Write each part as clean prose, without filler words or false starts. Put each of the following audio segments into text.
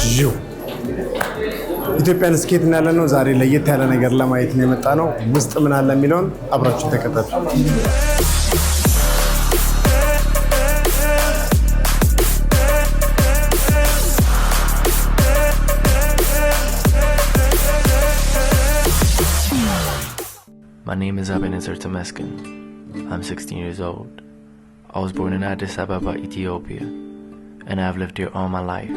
ዩ ኢትዮጵያን ስኬት እናያለን ነው። ዛሬ ለየት ያለ ነገር ለማየት ነው የመጣ ነው። ውስጥ ምን አለ የሚለውን አብራችሁ ተከታተሉ። My name is Ebenezer Temeskin. I'm 16 years old. I was born in Addis Ababa, Ethiopia, and I've lived here all my life.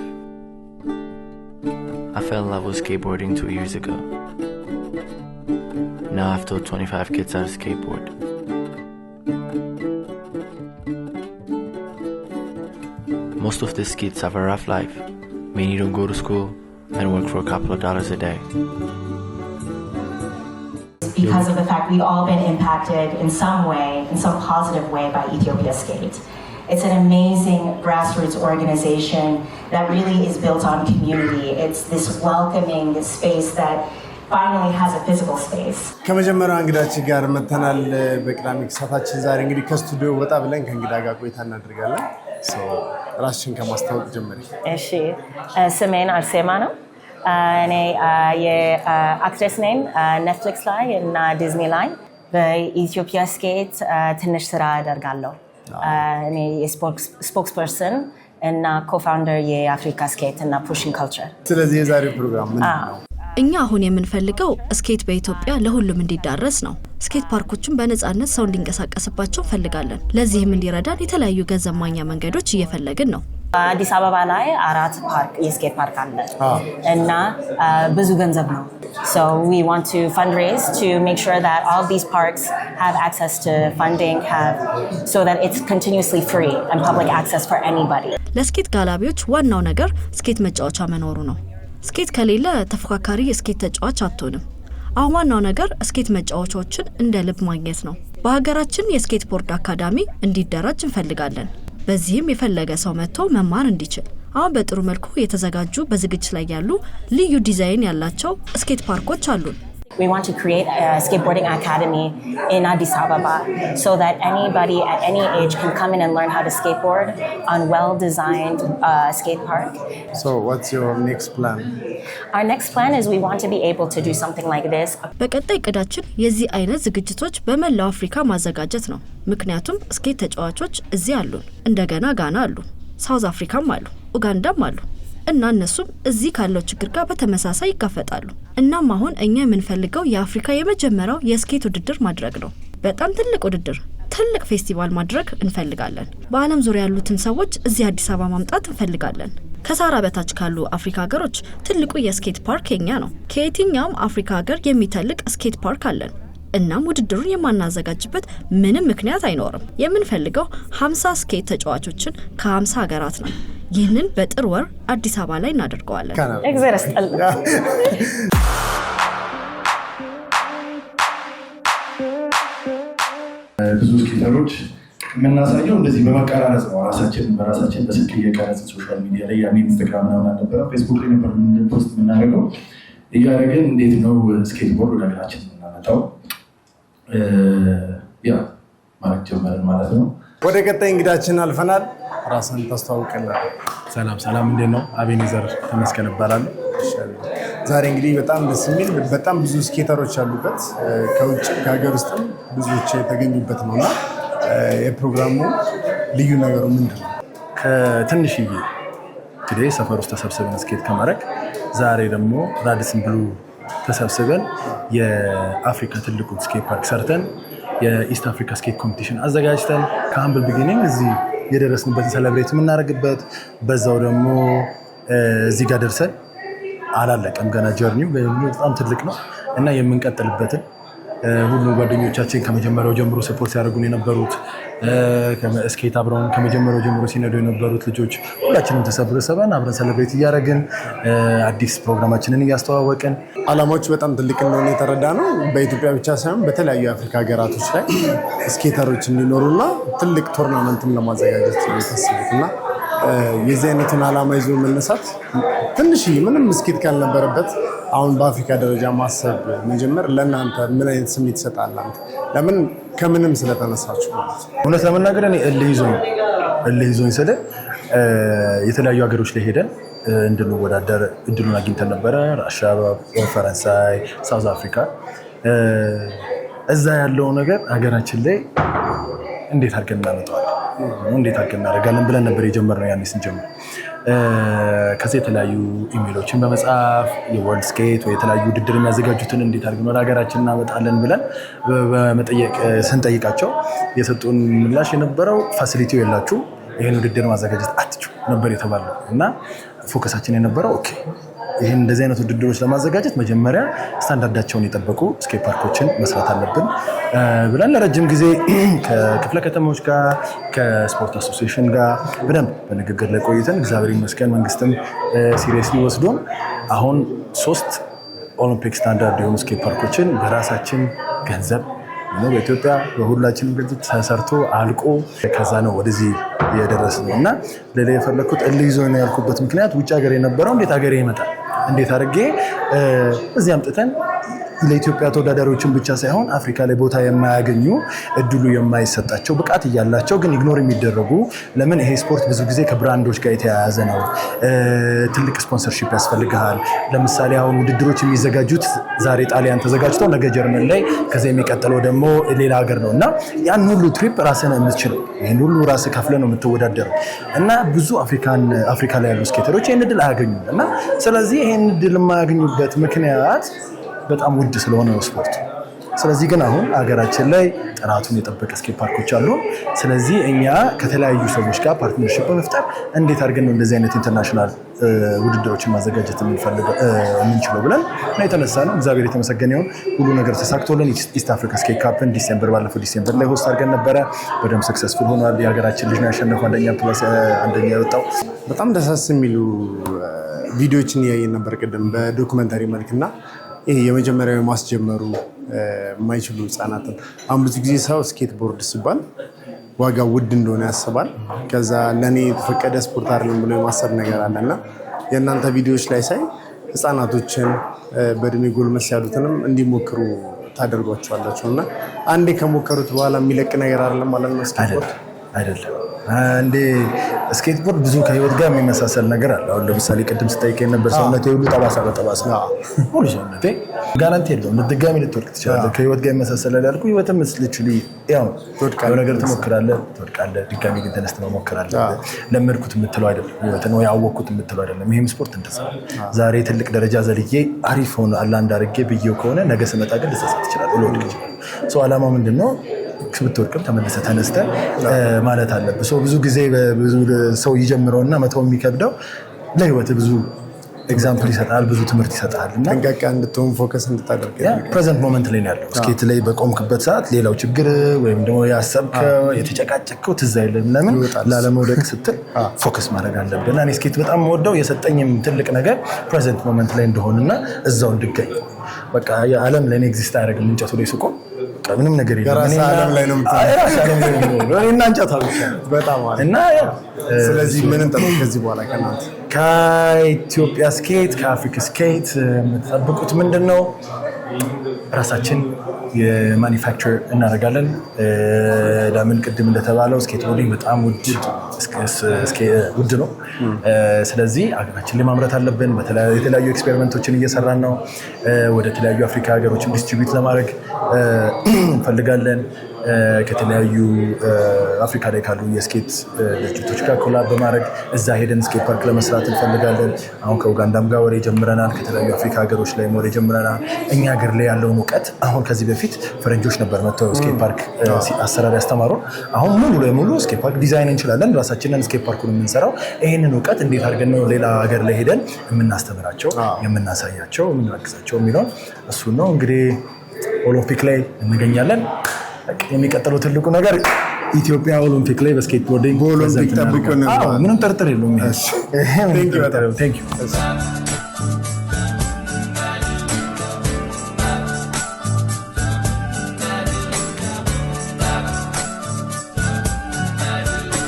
I fell in love with skateboarding 2 years ago. Now I've taught 25 kids how to skateboard. Most of these kids have a rough life. Many don't go to school and work for a couple of dollars a day. Because of the fact we've all been impacted in some way, in some positive way, by Ethiopia Skate. It's an amazing grassroots organization that really is built on community. It's this welcoming space that finally has a physical space. ከመጀመሪያው እንግዳችን ጋር መተናል። በቅዳሜ ሰዓታችን ዛሬ እንግዲህ ከስቱዲዮ ወጣ ብለን ከእንግዳ ጋር ቆይታ እናደርጋለን። ራስሽን ከማስተዋወቅ ጀምሪ። እሺ፣ ስሜን አርሴማ ነው። እኔ የአክትሬስ ነኝ። ኔትፍሊክስ ላይ እና ዲዝኒ ላይ በኢትዮጵያ ስኬት ትንሽ ስራ አደርጋለሁ። እኔ የስፖክስ ፐርሰን እና ኮፋውንደር የአፍሪካ ስኬት እና ፑሽንግ ካልቸር። ስለዚህ የዛሬው ፕሮግራም ምንድን ነው? እኛ አሁን የምንፈልገው ስኬት በኢትዮጵያ ለሁሉም እንዲዳረስ ነው። ስኬት ፓርኮችን በነፃነት ሰው እንዲንቀሳቀስባቸው ፈልጋለን። ለዚህም እንዲረዳን የተለያዩ ገንዘብ ማግኛ መንገዶች እየፈለግን ነው። አዲስ አበባ ላይ 4 ፓርክ የስኬት ፓርክ አለ እና ብዙ ገንዘብ ነው። So we want to fundraise to make sure that all these parks have access to funding, so that it's continuously free and public access for anybody. ለስኬት ጋላቢዎች ዋናው ነገር ስኬት መጫወቻ መኖሩ ነው። ስኬት ከሌለ ተፎካካሪ የስኬት ተጫዋች አትሆንም። አሁን ዋናው ነገር ስኬት መጫወቻዎችን እንደ ልብ ማግኘት ነው። በሀገራችን የስኬት ቦርድ አካዳሚ እንዲደራጅ እንፈልጋለን። በዚህም የፈለገ ሰው መጥቶ መማር እንዲችል አሁን በጥሩ መልኩ የተዘጋጁ በዝግጅት ላይ ያሉ ልዩ ዲዛይን ያላቸው ስኬት ፓርኮች አሉን። We want to create a skateboarding academy in Addis Ababa so that anybody at any age can come in and learn how to skateboard on well-designed skate park. So what's your next plan? Our next plan is we want to be able to do something like this. በቀጣይ እቅዳችን የዚህ አይነት ዝግጅቶች በመላው አፍሪካ ማዘጋጀት ነው። ምክንያቱም ስኬት ተጫዋቾች እዚህ አሉን፣ እንደገና ጋና አሉ፣ ሳውዝ አፍሪካም አሉ፣ ኡጋንዳም አሉ እና እነሱም እዚህ ካለው ችግር ጋር በተመሳሳይ ይጋፈጣሉ። እናም አሁን እኛ የምንፈልገው የአፍሪካ የመጀመሪያው የስኬት ውድድር ማድረግ ነው። በጣም ትልቅ ውድድር፣ ትልቅ ፌስቲቫል ማድረግ እንፈልጋለን። በዓለም ዙሪያ ያሉትን ሰዎች እዚህ አዲስ አበባ ማምጣት እንፈልጋለን። ከሳራ በታች ካሉ አፍሪካ ሀገሮች ትልቁ የስኬት ፓርክ የኛ ነው። ከየትኛውም አፍሪካ ሀገር የሚተልቅ ስኬት ፓርክ አለን። እናም ውድድሩን የማናዘጋጅበት ምንም ምክንያት አይኖርም። የምንፈልገው 50 ስኬት ተጫዋቾችን ከ50 ሀገራት ነው። ይህንን በጥር ወር አዲስ አበባ ላይ እናደርገዋለን። ብዙ ስኬተሮች የምናሳየው እንደዚህ በመቀራረጽ ነው። ራሳችን በስልክ እየቀረጽ ሶሻል ሚዲያ ላይ ያኔ ኢንስታግራም ምናምን አልነበረ፣ ፌስቡክ ላይ ነበር ፖስት የምናደርገው። እያደረግን እንዴት ነው ስኬትቦርድ ወደ ሀገራችን የምናመጣው ማለት ጀመርን ማለት ነው። ወደ ቀጣይ እንግዳችን አልፈናል። ራስን ታስተዋውቀናል። ሰላም እንዴት ነው? አቤኔዘር ተመስገን እባላለሁ። ዛሬ እንግዲህ በጣም ደስ የሚል በጣም ብዙ ስኬተሮች ያሉበት ከውጭ ከሀገር ውስጥም ብዙዎች የተገኙበት ነውና የፕሮግራሙ ልዩ ነገሩ ምንድን ነው? ከትንሽዬ እንግዲህ ሰፈር ውስጥ ተሰብስበን ስኬት ከማድረግ ዛሬ ደግሞ ራዲሰን ብሉ ተሰብስበን የአፍሪካ ትልቁ ስኬት ፓርክ ሰርተን የኢስት አፍሪካ ስኬት ኮምፒቲሽን አዘጋጅተን ከሀምብል ቢጊኒንግ እዚህ የደረስንበትን ሴሌብሬት የምናደርግበት፣ በዛው ደግሞ እዚህ ጋር ደርሰን አላለቀም ገና ጀርኒው በጣም ትልቅ ነው እና የምንቀጥልበትን ሁሉ ጓደኞቻችን ከመጀመሪያው ጀምሮ ሰፖርት ሲያደርጉን የነበሩት ስኬት አብረውን ከመጀመሪያው ጀምሮ ሲነዱ የነበሩት ልጆች ሁላችንም ተሰብስበን አብረን ሴሌብሬት እያደረግን አዲስ ፕሮግራማችንን እያስተዋወቅን አላማዎች በጣም ትልቅ እንደሆነ የተረዳ ነው። በኢትዮጵያ ብቻ ሳይሆን በተለያዩ የአፍሪካ ሀገራቶች ላይ ስኬተሮች እንዲኖሩና ትልቅ ቶርናመንትም ለማዘጋጀት የታሰቡትና የዚህ አይነቱን አላማ ይዞ መነሳት ትንሽ ምንም ስኬት ካልነበረበት አሁን በአፍሪካ ደረጃ ማሰብ መጀመር ለእናንተ ምን አይነት ስሜት ይሰጣል? ለምን ከምንም ስለተነሳችሁ ማለት ነው? እውነት ለመናገር እኔ እልህ ይዞኝ ስለ የተለያዩ ሀገሮች ላይ ሄደን እንድንወዳደር እድሉን አግኝተን ነበረ። ራሻ፣ ፈረንሳይ፣ ሳውዝ አፍሪካ። እዛ ያለው ነገር ሀገራችን ላይ እንዴት አድርገን እናመጣዋለን፣ እንዴት አድርገን እናደርጋለን ብለን ነበር የጀመርነው ያኔ ስንጀምር። ከዚህ የተለያዩ ኢሜሎችን በመጻፍ የወርልድ ስኬት ወይ የተለያዩ ውድድር የሚያዘጋጁትን እንዴት አድርገን ወደ ሀገራችን እናመጣለን ብለን በመጠየቅ ስንጠይቃቸው የሰጡን ምላሽ የነበረው ፋሲሊቲው የላችሁ ይህን ውድድር ማዘጋጀት አትችሉ ነበር የተባለው እና ፎከሳችን የነበረው ኦኬ ይህን እንደዚህ አይነት ውድድሮች ለማዘጋጀት መጀመሪያ ስታንዳርዳቸውን የጠበቁ ስኬት ፓርኮችን መስራት አለብን ብለን ለረጅም ጊዜ ከክፍለ ከተሞች ጋር ከስፖርት አሶሲዬሽን ጋር በደንብ በንግግር ላይ ቆይተን እግዚአብሔር ይመስገን መንግስትም ሲሪየስሊ ወስዶን አሁን 3 ኦሎምፒክ ስታንዳርድ የሆኑ ስኬት ፓርኮችን በራሳችን ገንዘብ ነው በኢትዮጵያ በሁላችንም ገንዘብ ተሰርቶ አልቆ ከዛ ነው ወደዚህ የደረስነው እና ለሌላ የፈለኩት እልይዞ ነው ያልኩበት ምክንያት ውጭ ሀገር የነበረው እንዴት ሀገር ይመጣል እንዴት አድርጌ እዚህ አምጥተን ለኢትዮጵያ ተወዳዳሪዎችን ብቻ ሳይሆን አፍሪካ ላይ ቦታ የማያገኙ እድሉ የማይሰጣቸው ብቃት እያላቸው ግን ኢግኖር የሚደረጉ ለምን ይሄ ስፖርት ብዙ ጊዜ ከብራንዶች ጋር የተያያዘ ነው። ትልቅ ስፖንሰርሺፕ ያስፈልጋል። ለምሳሌ አሁን ውድድሮች የሚዘጋጁት ዛሬ ጣሊያን ተዘጋጅተው ነገ ጀርመን ላይ ከዛ የሚቀጥለው ደግሞ ሌላ ሀገር ነው እና ያን ሁሉ ትሪፕ ራስህ ነው የምትችለው። ይህን ሁሉ ራስህ ከፍለህ ነው የምትወዳደረው እና ብዙ አፍሪካ ላይ ያሉ ስኬተሮች ይህን እድል አያገኙም እና ስለዚህ ይህን እድል የማያገኙበት ምክንያት በጣም ውድ ስለሆነ ነው ስፖርት። ስለዚህ ግን አሁን ሀገራችን ላይ ጥራቱን የጠበቀ ስኬት ፓርኮች አሉ። ስለዚህ እኛ ከተለያዩ ሰዎች ጋር ፓርትነርሺፕ በመፍጠር እንዴት አድርገን ነው እንደዚህ አይነት ኢንተርናሽናል ውድድሮችን ማዘጋጀት የምንችለው ብለን ነው የተነሳ ነው። እግዚአብሔር የተመሰገነ ይሁን ሁሉ ነገር ተሳክቶልን ኢስት አፍሪካ ስኬት ካፕን ባለፈው ዲሴምበር ላይ ሆስት አድርገን ነበረ። በደንብ ሰክሰስፉል ሆኗል። የሀገራችን ልጅ ነው ያሸነፈው፣ አንደኛ የወጣው። በጣም ደሳስ የሚሉ ቪዲዮዎችን እያየን ነበር ቅድም በዶክመንታሪ መልክና ይሄ የመጀመሪያው ማስጀመሩ የማይችሉ ህጻናትን አሁን ብዙ ጊዜ ሰው ስኬት ቦርድ ሲባል ዋጋ ውድ እንደሆነ ያስባል። ከዛ ለኔ የተፈቀደ ስፖርት አይደለም ብሎ የማሰብ ነገር አለና የእናንተ ቪዲዮዎች ላይ ሳይ ህጻናቶችን በእድሜ ጎልመስ ያሉትንም እንዲሞክሩ ታደርጓቸዋላችሁ እና አንዴ ከሞከሩት በኋላ የሚለቅ ነገር አይደለም ማለት ነው ስኬት ቦርድ አይደለም። አንዴ ስኬትቦርድ ብዙ ከህይወት ጋር የሚመሳሰል ነገር አለ። አሁን ለምሳሌ ቅድም ስጠይቀኝ ነበር ሰውነቴ ሁሉ ጠባሳ በጠባሳ ነው። ሁሉ ሰውነቴ ጋራንቲ የለውም ድጋሚ ልትወድቅ ትችላለህ። ከህይወት ጋር የሚመሳሰል ያልኩ ህይወትም ልችሉ ያው ትወድቃለህ፣ ነገር ትሞክራለህ፣ ትወድቃለህ፣ ድጋሚ ግን ተነስተህ መሞከር አለብህ። ለመድኩት የምትለው አይደለም ህይወትን ወይ ያወቅኩት የምትለው አይደለም። ይሄም ስፖርት እንደዛ ዛሬ ትልቅ ደረጃ ዘልዬ አሪፍ ሆነ አላንድ አድርጌ ብዬው ከሆነ ነገ ስመጣ ግን ልሰሳት ይችላል፣ ልወድቅ ይችላል። ሰው ዓላማው ምንድነው? ብትወድቅም ተመልሰህ ተነስተህ ማለት አለብህ። ሰው ብዙ ጊዜ ብዙ ሰው ይጀምረውና መተው የሚከብደው ለህይወት ብዙ ኤግዛምፕል ይሰጣል፣ ብዙ ትምህርት ይሰጣል እና ጠንቃቃ እንድትሆን ፎከስ እንድታደርግ ፕሬዘንት ሞመንት ላይ ነው ያለው። ስኬት ላይ በቆምክበት ሰዓት ሌላው ችግር ወይም ደግሞ ያሰብከው የተጨቃጨቅከው ትዝ አይልም። ለምን ላለመውደቅ ስትል ፎከስ ማድረግ አለብህ። እና እኔ ስኬት በጣም የምወደው የሰጠኝም ትልቅ ነገር ፕሬዘንት ሞመንት ላይ እንደሆንና እዛው እንድገኝ በቃ የዓለም ላይ ኤግዚስት አያደርግም። እንጨቱ ላይ ስቆም ምንም ነገር የለም። ዓለም ላይ ነው እና እንጨት በጣም እና ስለዚህ ምን እንጠብቅ ከዚህ በኋላ ከእናንተ ከኢትዮጵያ ስኬት ከአፍሪካ ስኬት የምትጠብቁት ምንድን ነው? ራሳችን የማኒፋክቸር እናደርጋለን። ለምን ቅድም እንደተባለው ስኬት ቦርዲንግ በጣም ውድ ነው። ስለዚህ ሀገራችን ላይ ማምረት አለብን። የተለያዩ ኤክስፔሪመንቶችን እየሰራን ነው። ወደ ተለያዩ አፍሪካ ሀገሮችን ዲስትሪቢዩት ለማድረግ እንፈልጋለን። ከተለያዩ አፍሪካ ላይ ካሉ የስኬት ድርጅቶች ጋር ኮላብ በማድረግ እዛ ሄደን ስኬት ፓርክ ለመስራት እንፈልጋለን። አሁን ከኡጋንዳም ጋር ወሬ ጀምረናል። ከተለያዩ አፍሪካ ሀገሮች ላይ ወሬ ጀምረናል። እኛ ሀገር ላይ ያለውን እውቀት አሁን ከዚህ በፊት ፈረንጆች ነበር መጥተው ስኬት ፓርክ አሰራር ያስተማሩ። አሁን ሙሉ ለሙሉ ስኬት ፓርክ ዲዛይን እንችላለን። ራሳችንን ስኬት ፓርኩን የምንሰራው ይህንን እውቀት እንዴት አድርገን ነው ሌላ ሀገር ላይ ሄደን የምናስተምራቸው፣ የምናሳያቸው፣ የምናግዛቸው የሚለውን እሱን ነው። እንግዲህ ኦሎምፒክ ላይ እንገኛለን። የሚቀጥለው ትልቁ ነገር ኢትዮጵያ ኦሎምፒክ ላይ በስኬት ቦርዲንግ በኦሎምፒክ ጠብቁን። ምንም ጥርጥር የለውም።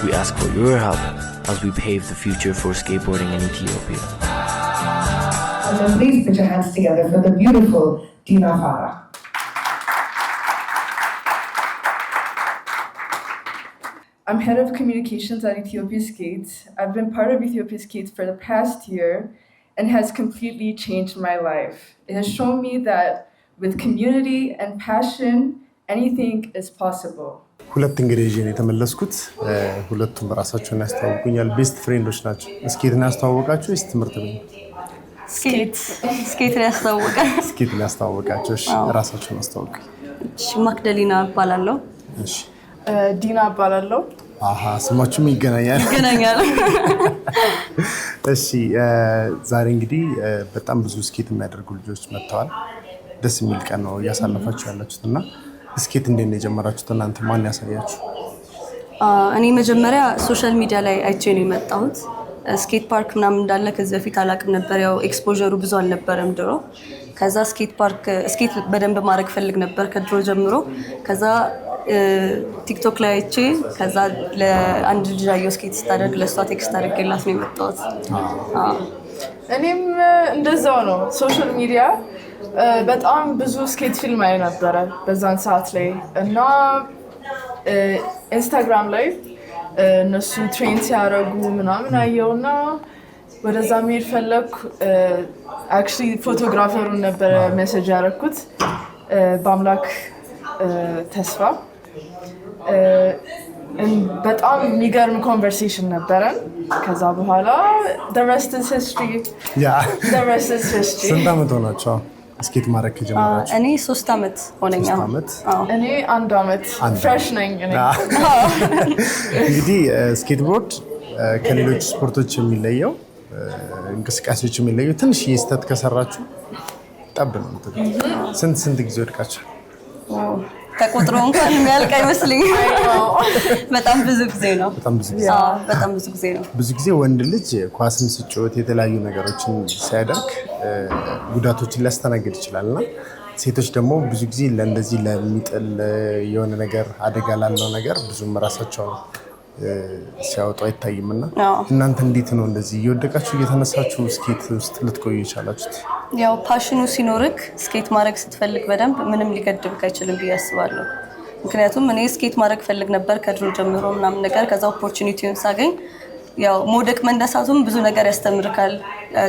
We ask for your help as we pave the future for skateboarding in Ethiopia. And please put your hands together for the beautiful Dina Farah. I'm head of communications at Ethiopia Skate. I've been part of Ethiopia Skate for the past year and has completely changed my life. It has shown me that with community and passion, anything is possible. ሁለት እንግዲህ ይዤ ነው የተመለስኩት ሁለቱም ራሳቸውን ያስተዋውቁኛል ቤስት ፍሬንዶች ናቸው ስኬትን ያስተዋወቃችሁ ወይስ ትምህርት ቤት ስኬትን ያስተዋወቃል ስኬትን ያስተዋወቃችሁ እሺ ራሳቸውን አስተዋውቁ እሺ ማክደሊና እባላለሁ እሺ ዲና እባላለሁ አሃ ስማችሁም ይገናኛል እሺ ዛሬ እንግዲህ በጣም ብዙ ስኬት የሚያደርጉ ልጆች መጥተዋል ደስ የሚል ቀን ነው ያሳለፋችሁ ያላችሁትና ስኬት እንዴት ነው የጀመራችሁት እናንተ ማን ያሳያችሁ እኔ መጀመሪያ ሶሻል ሚዲያ ላይ አይቼ ነው የመጣሁት ስኬት ፓርክ ምናምን እንዳለ ከዚህ በፊት አላቅም ነበር ያው ኤክስፖዠሩ ብዙ አልነበረም ድሮ ከዛ ስኬት ፓርክ ስኬት በደንብ ማድረግ ፈልግ ነበር ከድሮ ጀምሮ ከዛ ቲክቶክ ላይ አይቼ ከዛ ለአንድ ልጅ አየሁ ስኬት ስታደርግ ለሷ ቴክስት አድርጌላት ነው የመጣሁት እኔም እንደዛው ነው ሶሻል ሚዲያ በጣም ብዙ ስኬት ፊልም አይ ነበር በዛን ሰዓት ላይ እና ኢንስታግራም ላይ እነሱ ትሬን ሲያደርጉ ምናምን አየውና ወደዛ መሄድ ፈለኩ አክቹሊ ፎቶግራፈሩን ነበር ሜሴጅ ያደረኩት በአምላክ ተስፋ በጣም የሚገርም ኮንቨርሴሽን ነበረን ከዛ በኋላ the rest is history the rest is history ስንት ዓመት ሆናችሁ ስኬት ማድረግ ከጀመራችሁ እኔ 3 ዓመት ሆነኛ እኔ 1 ዓመት ፍሬሽ ነኝ እኔ እንግዲህ ስኬትቦርድ ከሌሎች ስፖርቶች የሚለየው እንቅስቃሴዎች የሚለየው ትንሽ የስተት ከሰራችሁ ጠብ ነው ስንት ጊዜ ወድቃችሁ ተቆጥሮ እንኳን የሚያልቅ አይመስልኝም በጣም ብዙ ጊዜ ነው በጣም ብዙ ጊዜ ነው ብዙ ጊዜ ወንድ ልጅ ኳስን ሲጫወት የተለያዩ ነገሮችን ሲያደርግ ጉዳቶችን ሊያስተናግድ ይችላልና ሴቶች ደግሞ ብዙ ጊዜ ለእንደዚህ ለሚጥል የሆነ ነገር አደጋ ላለው ነገር ብዙም ራሳቸው ሲያወጡ አይታይምና እናንተ እንዴት ነው እንደዚህ እየወደቃችሁ እየተነሳችሁ ስኬት ውስጥ ልትቆዩ ይቻላችሁት ያው ፓሽኑ ሲኖርክ ስኬት ማድረግ ስትፈልግ በደንብ ምንም ሊገድብክ አይችልም ብዬ አስባለሁ ምክንያቱም እኔ ስኬት ማድረግ ፈልግ ነበር ከድሮ ጀምሮ ምናምን ነገር ከዛ ኦፖርቹኒቲውን ሳገኝ ያው ሞደቅ መንደሳቱም ብዙ ነገር ያስተምርካል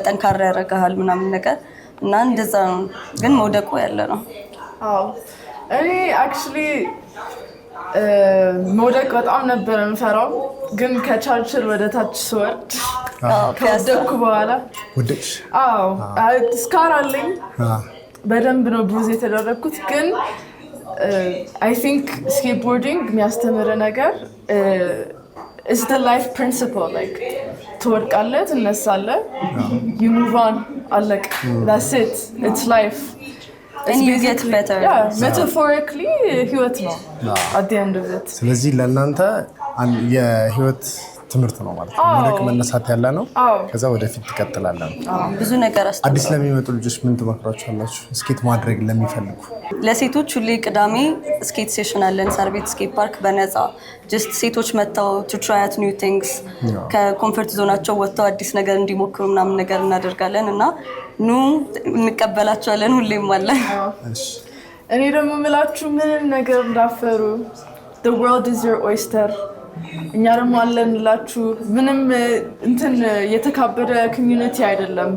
ጠንካራ ያደርጋል ምናምን ነገር እና እንደዛ ነው ግን ሞደቁ ያለ ነው አዎ እኔ አክቹሊ ሞደቅ በጣም ነበር የምፈራው ግን ከቻርችል ወደ ታች ስወርድ ከወደቅኩ በኋላ ወደቅሽ አዎ ስካር አለኝ በደንብ ነው ብሩዝ የተደረግኩት ግን I think skateboarding የሚያስተምር ነገር is the life principle like ትወድቃለህ ትነሳለህ you move on አለቅ that's it it's life and you get better yeah metaphorically ህይወት ነው at the end of it ስለዚህ ለእናንተ የህይወት ትምህርት ነው ማለት ነው ወደቅ መነሳት ያለ ነው ከዛ ወደፊት ትቀጥላለህ ብዙ ነገር አዲስ ለሚመጡ ልጆች ምን ትመክራቸዋላችሁ ስኬት ማድረግ ለሚፈልጉ ለሴቶች ሁሌ ቅዳሜ ስኬት ሴሽን አለን ሰርቤት ስኬት ፓርክ በነፃ just ሴቶች መተው to try out new things ከኮምፎርት ዞናቸው ወጥተው አዲስ ነገር እንዲሞክሩ ምናምን ነገር እናደርጋለን እና ኑ እንቀበላቸዋለን ሁሌም አለ እኔ ደግሞ ምላችሁ ምንም ነገር እንዳፈሩ the world is your oyster እኛ ደግሞ አለንላችሁ ምንም እንትን የተካበደ ኮሚኒቲ አይደለም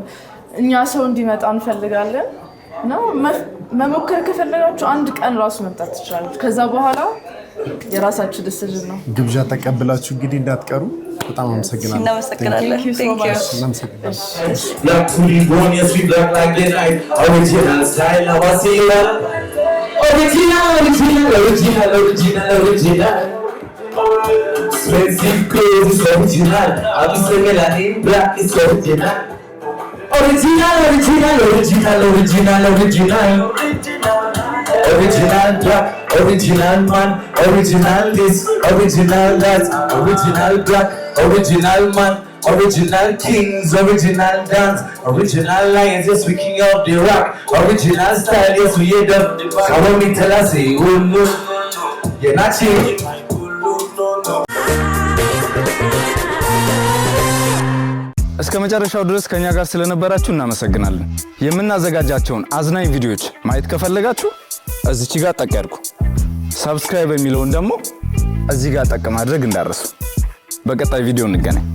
እኛ ሰው እንዲመጣ እንፈልጋለን ነው መሞከር ከፈለጋችሁ አንድ ቀን ራሱ መምጣት ትችላላችሁ ከዛ በኋላ የራሳችሁ ዲሲዥን ነው ግብዣ ተቀበላችሁ እንግዲህ እንዳትቀሩ በጣም አመሰግናለሁ እናመሰግናለን thank you Black to be born, yes we black like the night original style now I see it original expensive clothes is original I'm singing like in black is original original black original man original this original that original black original man original kings original dance original lions yes we king of the rock original style yes we head up I want me tell us say oh no you're not cheap እስከ መጨረሻው ድረስ ከኛ ጋር ስለነበራችሁ እናመሰግናለን የምናዘጋጃቸውን አዝናኝ ቪዲዮዎች ማየት ከፈለጋችሁ እዚች ጋር ጠቅ ያድርጉ ሰብስክራይብ የሚለውን ደግሞ እዚህ ጋር ጠቅ ማድረግ እንዳረሱ። በቀጣይ ቪዲዮ እንገናኝ።